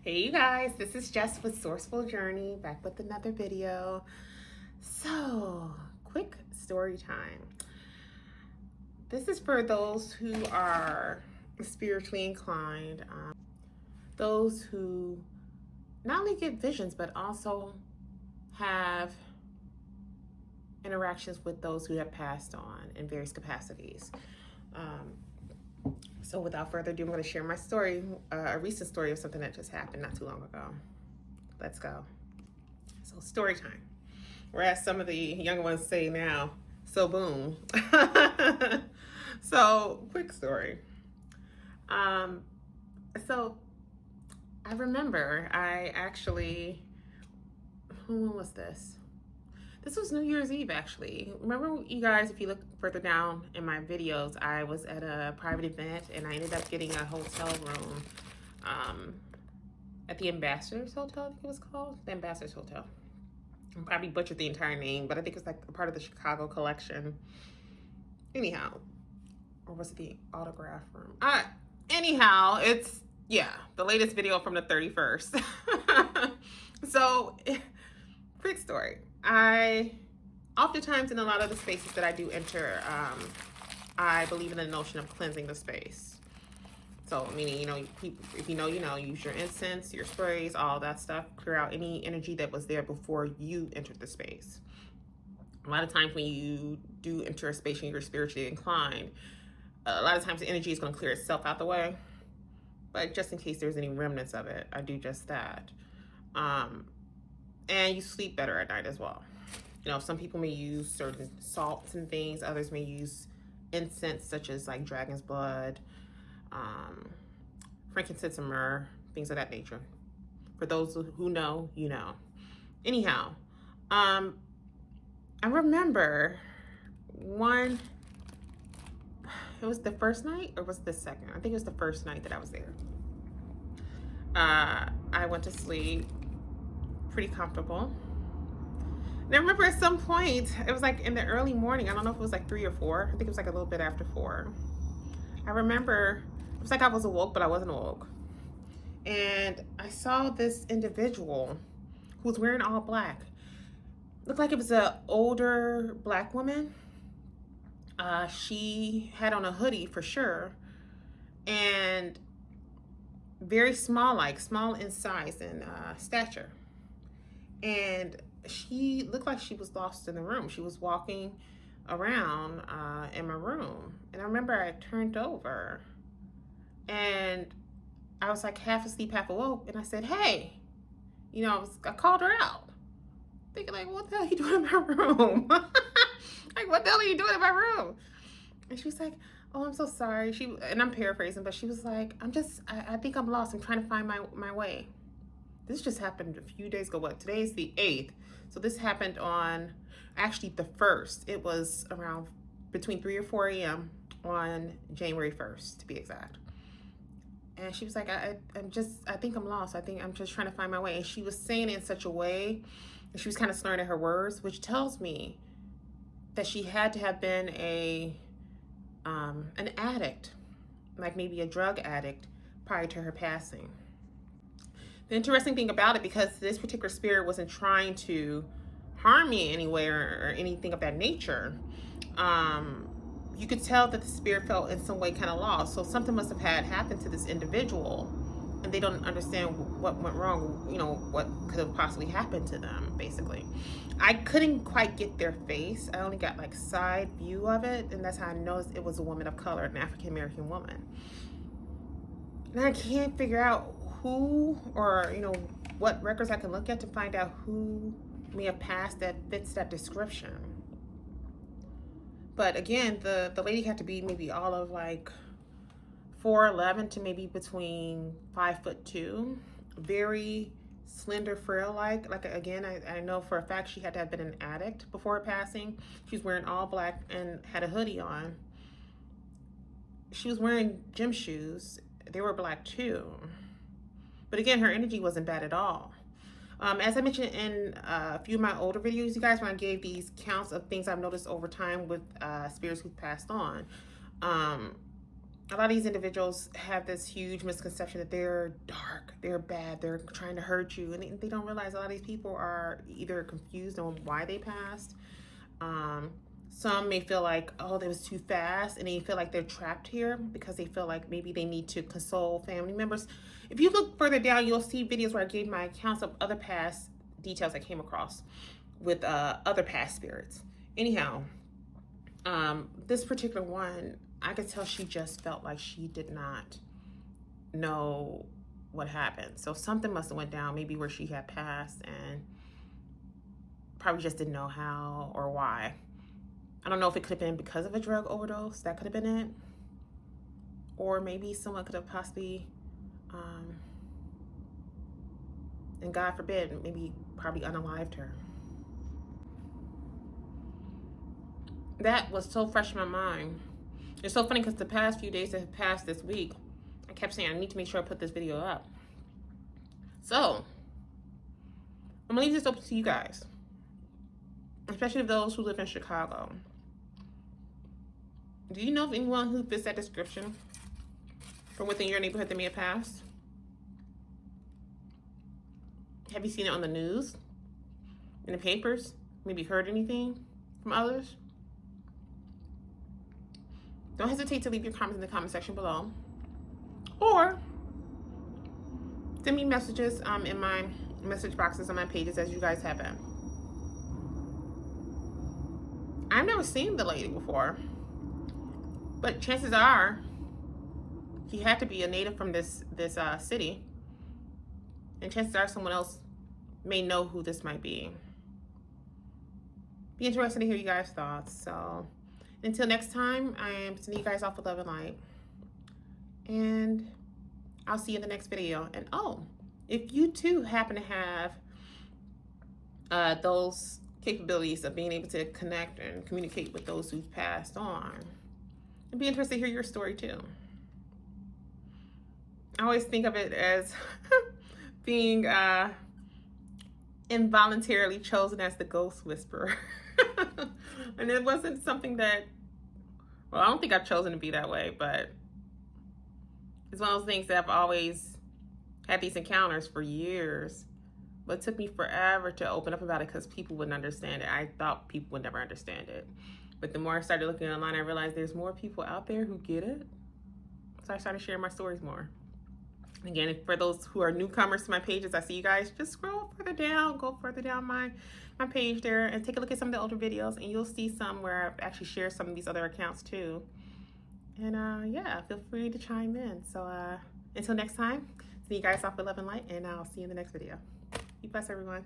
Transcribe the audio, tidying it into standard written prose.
Hey you guys, this is Jess with Sourceful Journey, back with another video. So, quick story time. This is for those who are spiritually inclined, those who not only get visions, but also have interactions with those who have passed on in various capacities. So without further ado, I'm going to share my story, a recent story of something that just happened not too long ago. Let's go. So story time. Whereas some of the younger ones say now, so boom. So quick story. So I remember when was this? This was New Year's Eve, actually. Remember, you guys, if you look further down in my videos, I was at a private event and I ended up getting a hotel room at the Ambassadors Hotel, I think it was called. The Ambassadors Hotel. I probably butchered the entire name, but I think it's like a part of the Chicago collection. Anyhow, or was it the autograph room? Anyhow, it's, yeah, the latest video from the 31st. So, quick story. I oftentimes in a lot of the spaces that I do enter, I believe in the notion of cleansing the space. So meaning, if you know, use your incense, your sprays, all that stuff, clear out any energy that was there before you entered the space. A lot of times when you do enter a space and you're spiritually inclined, a lot of times the energy is going to clear itself out the way. But just in case there's any remnants of it, I do just that. And you sleep better at night as well. Some people may use certain salts and things. Others may use incense such as like dragon's blood, frankincense and myrrh, things of that nature. For those who know, you know. Anyhow, I remember it was the first night or was it the second? I think it was the first night that I was there. I went to sleep pretty comfortable. And I remember at some point, it was like in the early morning. I don't know if it was like 3 or 4. I think it was like a little bit after 4. I remember it was like I was awoke, but I wasn't awoke. And I saw this individual who was wearing all black. Looked like it was an older black woman. She had on a hoodie for sure. And very small in size and stature. And she looked like she was lost in the room. She was walking around in my room. And I remember I turned over and I was like half asleep, half awoke. And I said, hey, I called her out. Thinking like, what the hell are you doing in my room? Like, what the hell are you doing in my room? And she was like, oh, I'm so sorry. And I'm paraphrasing, but she was like, I think I'm lost. I'm trying to find my way. This just happened a few days ago. Today's the 8th. So this happened on actually the 1st. It was around between 3 or 4 a.m. on January 1st, to be exact. And she was like, I think I'm lost. I think I'm just trying to find my way. And she was saying it in such a way, and she was kind of slurring at her words, which tells me that she had to have been an addict, like maybe a drug addict prior to her passing. The interesting thing about it, because this particular spirit wasn't trying to harm me anywhere or anything of that nature, you could tell that the spirit felt in some way kind of lost. So something must have happened to this individual, and they don't understand what went wrong, what could have possibly happened to them, basically. I couldn't quite get their face. I only got like side view of it, and that's how I noticed it was a woman of color, an African-American woman. And I can't figure out who or what records I can look at to find out who may have passed that fits that description. But again, the lady had to be maybe all of like 4'11" to maybe between 5'2", very slender, frail like again, I know for a fact she had to have been an addict before her passing. She was wearing all black and had a hoodie on. She was wearing gym shoes. They were black too. But again, her energy wasn't bad at all. As I mentioned in a few of my older videos, you guys, when I gave these counts of things I've noticed over time with spirits who've passed on, a lot of these individuals have this huge misconception that they're dark, they're bad, they're trying to hurt you, and they don't realize a lot of these people are either confused on why they passed. Some may feel like, oh, that was too fast, and they feel like they're trapped here because they feel like maybe they need to console family members. If you look further down, you'll see videos where I gave my accounts of other past details I came across with other past spirits. Anyhow, this particular one, I could tell she just felt like she did not know what happened. So something must have went down, maybe where she had passed, and probably just didn't know how or why. I don't know if it could have been because of a drug overdose. That could have been it. Or maybe someone could have possibly, and God forbid, maybe probably unalived her. That was so fresh in my mind. It's so funny because the past few days that have passed this week, I kept saying I need to make sure I put this video up. So, I'm gonna leave this open to you guys, especially those who live in Chicago. Do you know of anyone who fits that description from within your neighborhood that may have passed? Have you seen it on the news, in the papers? Maybe heard anything from others? Don't hesitate to leave your comments in the comment section below. Or send me messages in my message boxes on my pages as you guys have been. I've never seen the lady before, but chances are she had to be a native from this city, and chances are someone else may know who this might be. Be interested to hear you guys' thoughts. So until next time, I am sending you guys off with love and light, and I'll see you in the next video. And oh, if you too happen to have those capabilities of being able to connect and communicate with those who've passed on, I'd be interested to hear your story too. I always think of it as being involuntarily chosen as the ghost whisperer. And it wasn't something that, well, I don't think I've chosen to be that way, but it's one of those things that I've always had these encounters for years, but it took me forever to open up about it because people wouldn't understand it. I thought people would never understand it. But the more I started looking online, I realized there's more people out there who get it. So I started sharing my stories more. Again, for those who are newcomers to my pages, I see you guys, just scroll further down, go further down my page there and take a look at some of the older videos, and you'll see some where I've actually shared some of these other accounts too. And yeah, feel free to chime in. So until next time, see you guys off with love and light, and I'll see you in the next video. Be blessed, everyone.